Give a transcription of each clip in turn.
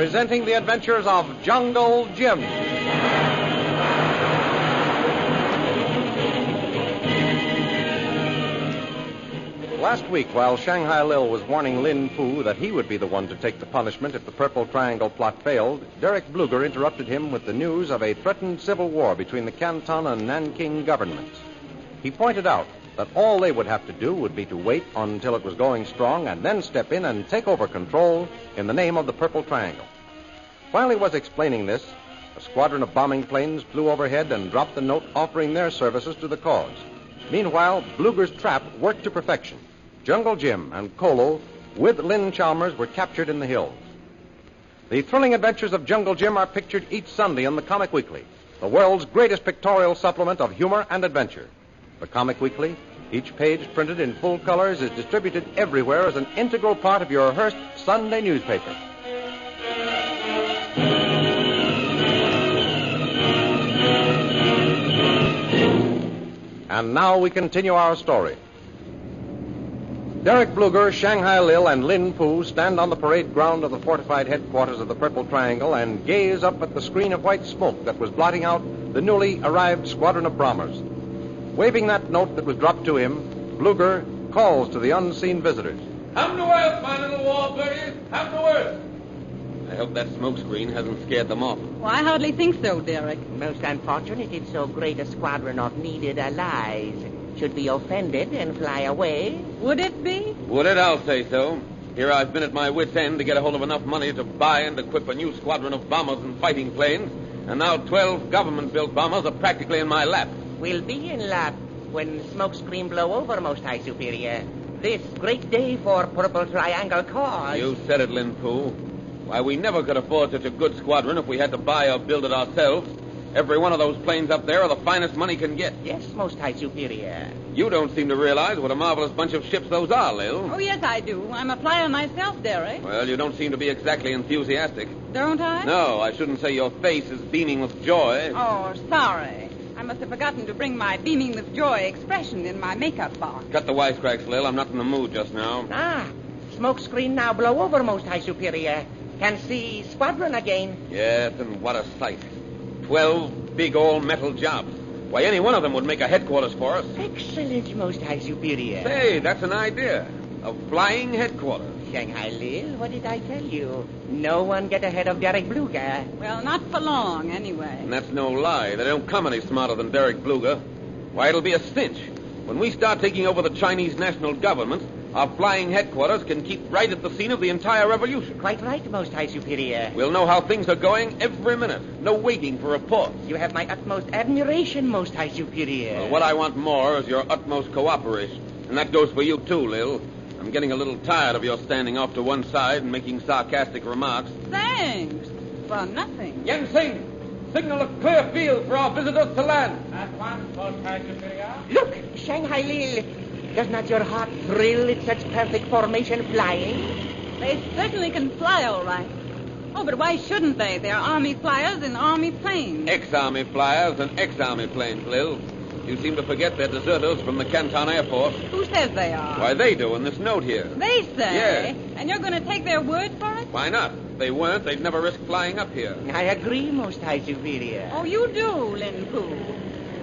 presenting the adventures of Jungle Jim. Last week, while Shanghai Lil was warning Lin Fu that he would be the one to take the punishment if the Purple Triangle plot failed, Derek Bluger interrupted him with the news of a threatened civil war between the Canton and Nanking governments. He pointed out that all they would have to do would be to wait until it was going strong and then step in and take over control in the name of the Purple Triangle. While he was explaining this, a squadron of bombing planes flew overhead and dropped a note offering their services to the cause. Meanwhile, Bluger's trap worked to perfection. Jungle Jim and Kolu, with Lynn Chalmers, were captured in the hills. The thrilling adventures of Jungle Jim are pictured each Sunday in the Comic Weekly, the world's greatest pictorial supplement of humor and adventure. The Comic Weekly, each page printed in full colors, is distributed everywhere as an integral part of your Hearst Sunday newspaper. And now we continue our story. Derek Bluger, Shanghai Lil, and Lin Fu stand on the parade ground of the fortified headquarters of the Purple Triangle and gaze up at the screen of white smoke that was blotting out the newly arrived squadron of bombers. Waving that note that was dropped to him, Bluger calls to the unseen visitors. Come to Earth, my little warbirdies. Come to Earth. I hope that smoke screen hasn't scared them off. Well, I hardly think so, Derek. Most unfortunate if so great a squadron of needed allies should be offended and fly away. Would it be? Would it? I'll say so. Here I've been at my wit's end to get a hold of enough money to buy and equip a new squadron of bombers and fighting planes, and now 12 government-built bombers are practically in my lap. We'll be in lap when smokescreen blow over, Most High Superior. This great day for Purple Triangle cause. You said it, Lin Fu. Why, we never could afford such a good squadron if we had to buy or build it ourselves. Every one of those planes up there are the finest money can get. Yes, Most High Superior. You don't seem to realize what a marvelous bunch of ships those are, Lil. Oh, yes, I do. I'm a flyer myself, Derek. Well, you don't seem to be exactly enthusiastic. Don't I? No, I shouldn't say your face is beaming with joy. Oh, sorry. I must have forgotten to bring my beaming with joy expression in my makeup box. Cut the wisecracks, Lil. I'm not in the mood just now. Ah, smokescreen now blow over, Most High Superior. Can see squadron again. Yes, and what a sight. 12 big all-metal jobs. Why, any one of them would make a headquarters for us. Excellent, Most High Superior. Say, that's an idea. A flying headquarters. Shanghai Lil, what did I tell you? No one get ahead of Derek Bluger. Well, not for long, anyway. And that's no lie. They don't come any smarter than Derek Bluger. Why, it'll be a cinch. When we start taking over the Chinese national government, our flying headquarters can keep right at the scene of the entire revolution. Quite right, Most High Superior. We'll know how things are going every minute. No waiting for reports. You have my utmost admiration, Most High Superior. Well, what I want more is your utmost cooperation. And that goes for you, too, Lil. I'm getting a little tired of your standing off to one side and making sarcastic remarks. Thanks. For nothing. Yen Sing, signal a clear field for our visitors to land. At once, Most High Superior. Look, Shanghai Lil. Does not your heart thrill at such perfect formation flying? They certainly can fly all right. Oh, but why shouldn't they? They're army flyers in army planes. Ex-army flyers and ex-army planes, Lil. You seem to forget they're deserters from the Canton Air Force. Who says they are? Why, they do in this note here. They say? Yes. And you're going to take their word for it? Why not? If they weren't, they'd never risk flying up here. I agree, Most High Superior. Oh, you do, Lin Fu.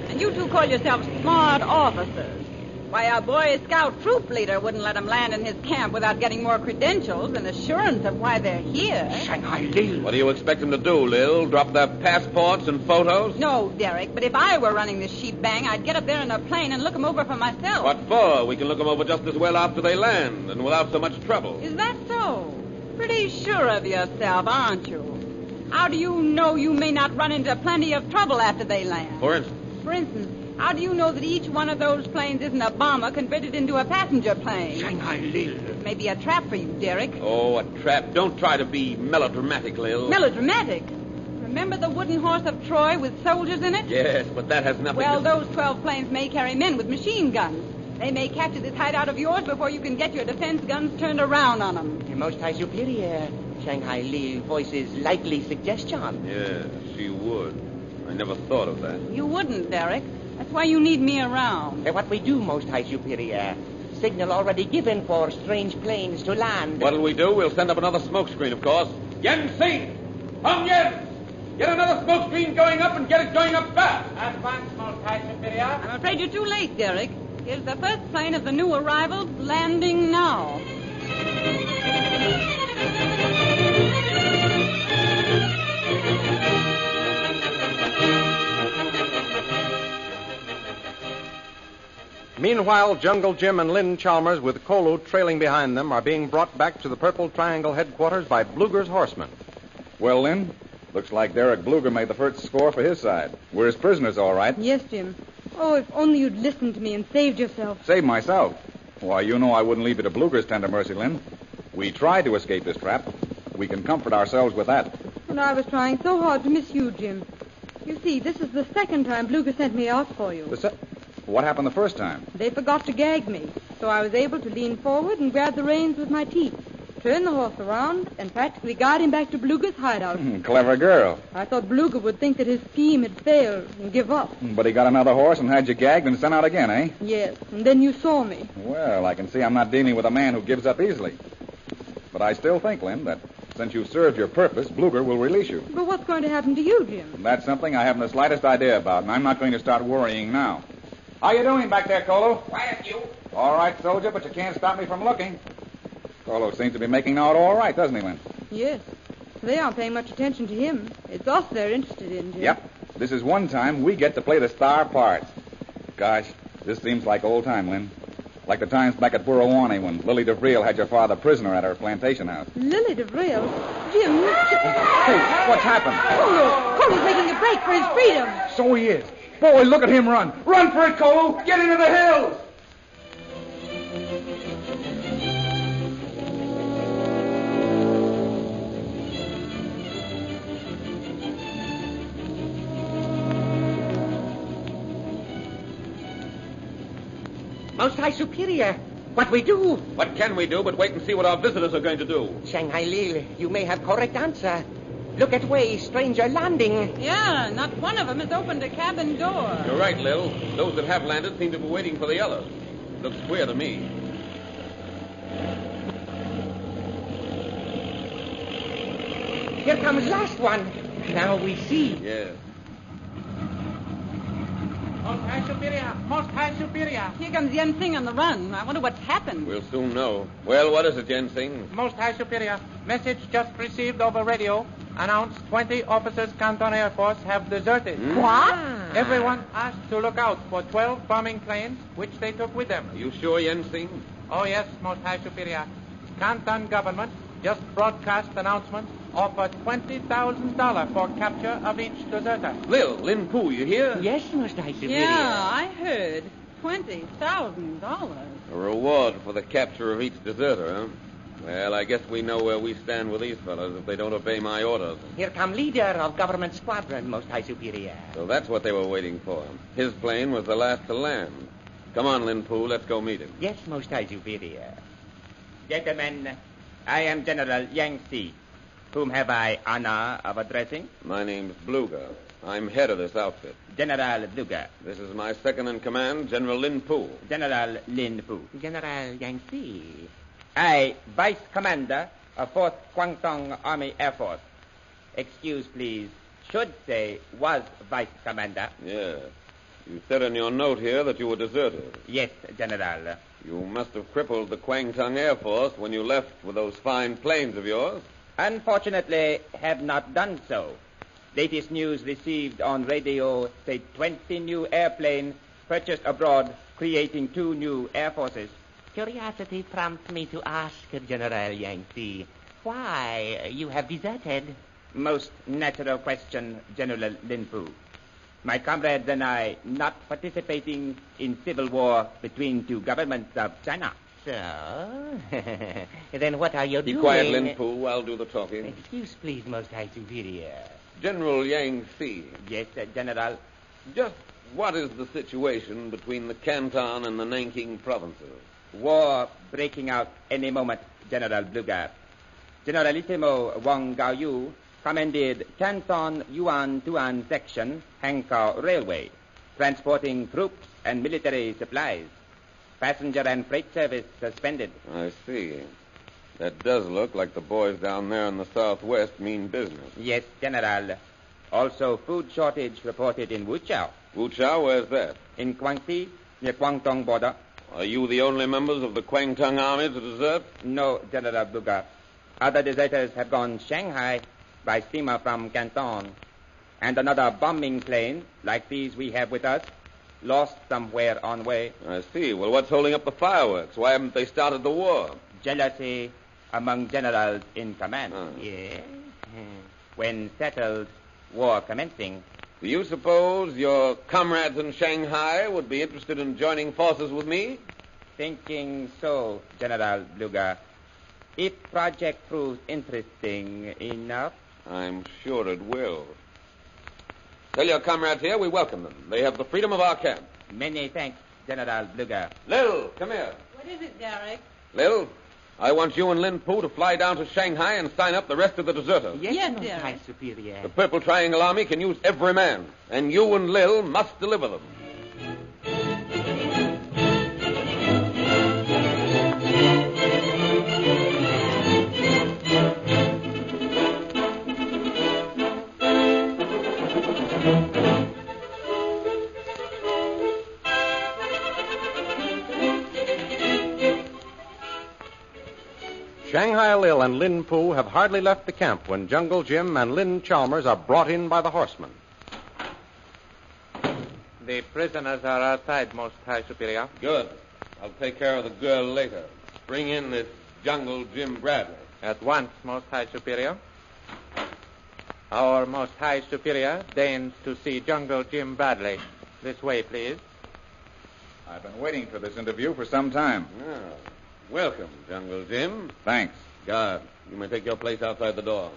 And you two call yourselves smart officers. Why, a Boy Scout troop leader wouldn't let them land in his camp without getting more credentials and assurance of why they're here. Shanghai Lil. What do you expect them to do, Lil? Drop their passports and photos? No, Derek, but if I were running this sheep bang, I'd get up there in a plane and look them over for myself. What for? We can look them over just as well after they land and without so much trouble. Is that so? Pretty sure of yourself, aren't you? How do you know you may not run into plenty of trouble after they land? For instance? For instance, how do you know that each one of those planes isn't a bomber converted into a passenger plane? Shanghai Lil. It may be a trap for you, Derek. Oh, a trap. Don't try to be melodramatic, Lil. Melodramatic? Remember the wooden horse of Troy with soldiers in it? Yes, but that has nothing Well, to... those 12 planes may carry men with machine guns. They may capture this hideout of yours before you can get your defense guns turned around on them. Most High Superior. Shanghai Lil voices likely suggestion. Yes, she would. I never thought of that. You wouldn't, Derek. That's why you need me around. What we do, Most High Superior. Signal already given for strange planes to land. What'll we do? We'll send up another smoke screen, of course. Yen Sing! Come, Yen! Get another smoke screen going up and get it going up fast! Advance, Most High Superior. I'm afraid you're too late, Derek. Here's the first plane of the new arrivals landing now. Meanwhile, Jungle Jim and Lynn Chalmers, with Kolu trailing behind them, are being brought back to the Purple Triangle headquarters by Bluger's horsemen. Well, Lynn, looks like Derek Bluger made the first score for his side. We're his prisoners, all right. Yes, Jim. Oh, if only you'd listened to me and saved yourself. Save myself? Why, you know I wouldn't leave you to Bluger's tender mercy, Lynn. We tried to escape this trap. We can comfort ourselves with that. And I was trying so hard to miss you, Jim. You see, this is the second time Bluger sent me out for you. What happened the first time? They forgot to gag me, so I was able to lean forward and grab the reins with my teeth, turn the horse around, and practically guide him back to Bluger's hideout. Clever girl. I thought Bluger would think that his scheme had failed and give up. But he got another horse and had you gagged and sent out again, eh? Yes, and then you saw me. Well, I can see I'm not dealing with a man who gives up easily. But I still think, Lynn, that since you've served your purpose, Bluger will release you. But what's going to happen to you, Jim? That's something I haven't the slightest idea about, and I'm not going to start worrying now. How you doing back there, Kolu? Quiet, you. All right, soldier, but you can't stop me from looking. Kolu seems to be making out all right, doesn't he, Lynn? Yes. They aren't paying much attention to him. It's us they're interested in, Jim. Yep. This is one time we get to play the star parts. Gosh, this seems like old time, Lynn. Like the times back at Burrawanee when Lily DeVril had your father prisoner at her plantation house. Lily DeVril? Jim. Hey, what's happened? Kolu's making a break for his freedom. So he is. Boy, look at him run. Run for it, Kolu. Get into the hills. Most High Superior, what we do? What can we do but wait and see what our visitors are going to do? Shanghai Lil, you may have correct answer. Look at way, stranger landing. Yeah, not one of them has opened a cabin door. You're right, Lil. Those that have landed seem to be waiting for the others. Looks queer to me. Here comes last one. Now we see. Yes. Most High Superior. Most High Superior. Here comes Yen Sing on the run. I wonder what's happened. We'll soon know. Well, what is it, Yen Sing? Most High Superior. Message just received over radio. Announced 20 officers Canton Air Force have deserted. What? Everyone asked to look out for 12 bombing planes, which they took with them. Are you sure, Yen Sing? Oh, yes, Most High Superior. Canton government just broadcast announcement offer $20,000 for capture of each deserter. Lil, Lin Poo, you hear? Yes, Most High Superior. Yeah, I heard. $20,000. A reward for the capture of each deserter, huh? Well, I guess we know where we stand with these fellows if they don't obey my orders. Here come leader of government squadron, Most High Superior. So that's what they were waiting for. His plane was the last to land. Come on, Lin Poo, let's go meet him. Yes, Most High Superior. Gentlemen, I am General Yang Si. Whom have I honor of addressing? My name's Bluger. I'm head of this outfit. General Bluger. This is my second in command, General Lin Poo. General Lin Poo. General Yang Si. I, Vice Commander of 4th Guangdong Army Air Force. Excuse, please. Should say was Vice Commander. Yes. You said in your note here that you were deserted. Yes, General. You must have crippled the Guangdong Air Force when you left with those fine planes of yours. Unfortunately, have not done so. Latest news received on radio say 20 new airplanes purchased abroad, creating 2 new air forces. Curiosity prompts me to ask, General Yang Si, why you have deserted? Most natural question, General Lin Poo. My comrades and I not participating in civil war between 2 governments of China. So, then what are you doing? Be quiet, Lin Poo. I'll do the talking. Excuse, please, Most High Superior. General Yang Si. Yes, General. Just what is the situation between the Canton and the Nanking provinces? War breaking out any moment, General Bluger. Generalissimo Wang Gaoyu commanded Canton Yuan-Tuan section Hankow Railway, transporting troops and military supplies. Passenger and freight service suspended. I see. That does look like the boys down there in the southwest mean business. Yes, General. Also, food shortage reported in Wuchao. Wuchao, where's that? In Guangxi, near Guangdong border. Are you the only members of the Kwangtung army to desert? No, General Bluger. Other deserters have gone Shanghai by steamer from Canton. And another bombing plane, like these we have with us, lost somewhere on way. I see. Well, what's holding up the fireworks? Why haven't they started the war? Jealousy among generals in command. Oh. Yes. When settled, war commencing. Do you suppose your comrades in Shanghai would be interested in joining forces with me? Thinking so, General Bluger. If project proves interesting enough. I'm sure it will. Tell your comrades here we welcome them. They have the freedom of our camp. Many thanks, General Bluger. Lil, come here. What is it, Derek? Lil, I want you and Lin Pu to fly down to Shanghai and sign up the rest of the deserters. Yes, Most dear. High Superior. The Purple Triangle Army can use every man, and you and Lil must deliver them. Shanghai Lil and Lin Pu have hardly left the camp when Jungle Jim and Lin Chalmers are brought in by the horsemen. The prisoners are outside, Most High Superior. Good. I'll take care of the girl later. Bring in this Jungle Jim Bradley. At once, Most High Superior. Our Most High Superior deigns to see Jungle Jim Bradley. This way, please. I've been waiting for this interview for some time. Ah, welcome, Jungle Jim. Thanks. Guard, you may take your place outside the door.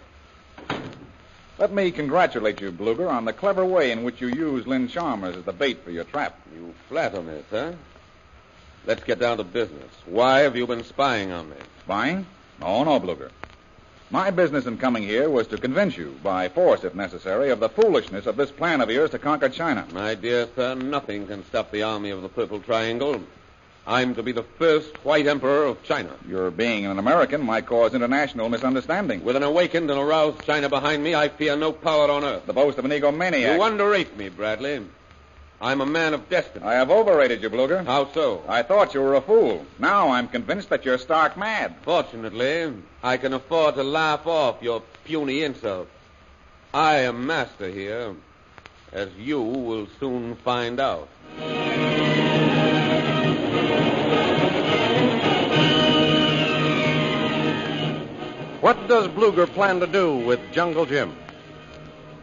Let me congratulate you, Bluger, on the clever way in which you used Lynn Chalmers as the bait for your trap. You flatter me, sir. Let's get down to business. Why have you been spying on me? Spying? Oh, no, Bluger. My business in coming here was to convince you, by force if necessary, of the foolishness of this plan of yours to conquer China. My dear sir, nothing can stop the army of the Purple Triangle. I'm to be the first white emperor of China. Your being an American might cause international misunderstanding. With an awakened and aroused China behind me, I fear no power on earth. The boast of an egomaniac. You underrate me, Bradley. I'm a man of destiny. I have overrated you, Bluger. How so? I thought you were a fool. Now I'm convinced that you're stark mad. Fortunately, I can afford to laugh off your puny insult. I am master here, as you will soon find out. What does Bluger plan to do with Jungle Jim?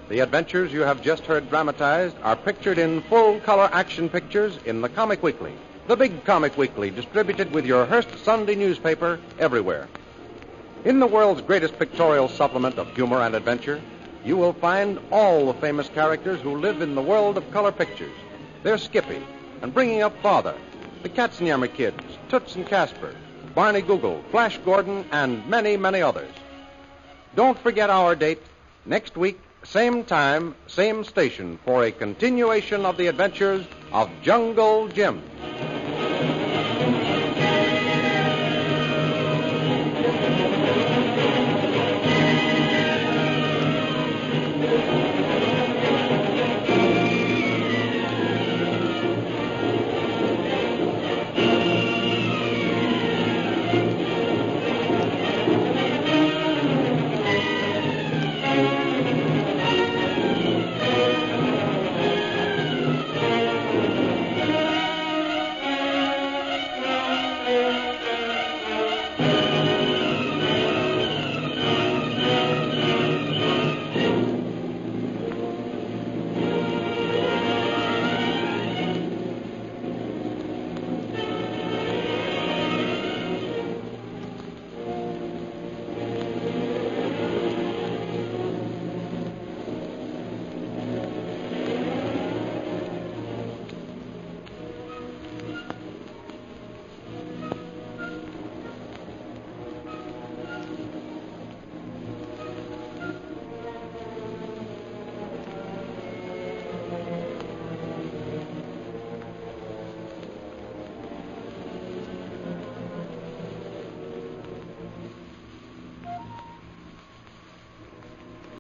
The adventures you have just heard dramatized are pictured in full-color action pictures in the Comic Weekly, the big Comic Weekly distributed with your Hearst Sunday newspaper everywhere. In the world's greatest pictorial supplement of humor and adventure, you will find all the famous characters who live in the world of color pictures. They're Skippy and Bringing Up Father, the Katzenjammer Kids, Toots and Casper, Barney Google, Flash Gordon, and many, many others. Don't forget our date, next week, same time, same station, for a continuation of the adventures of Jungle Jim.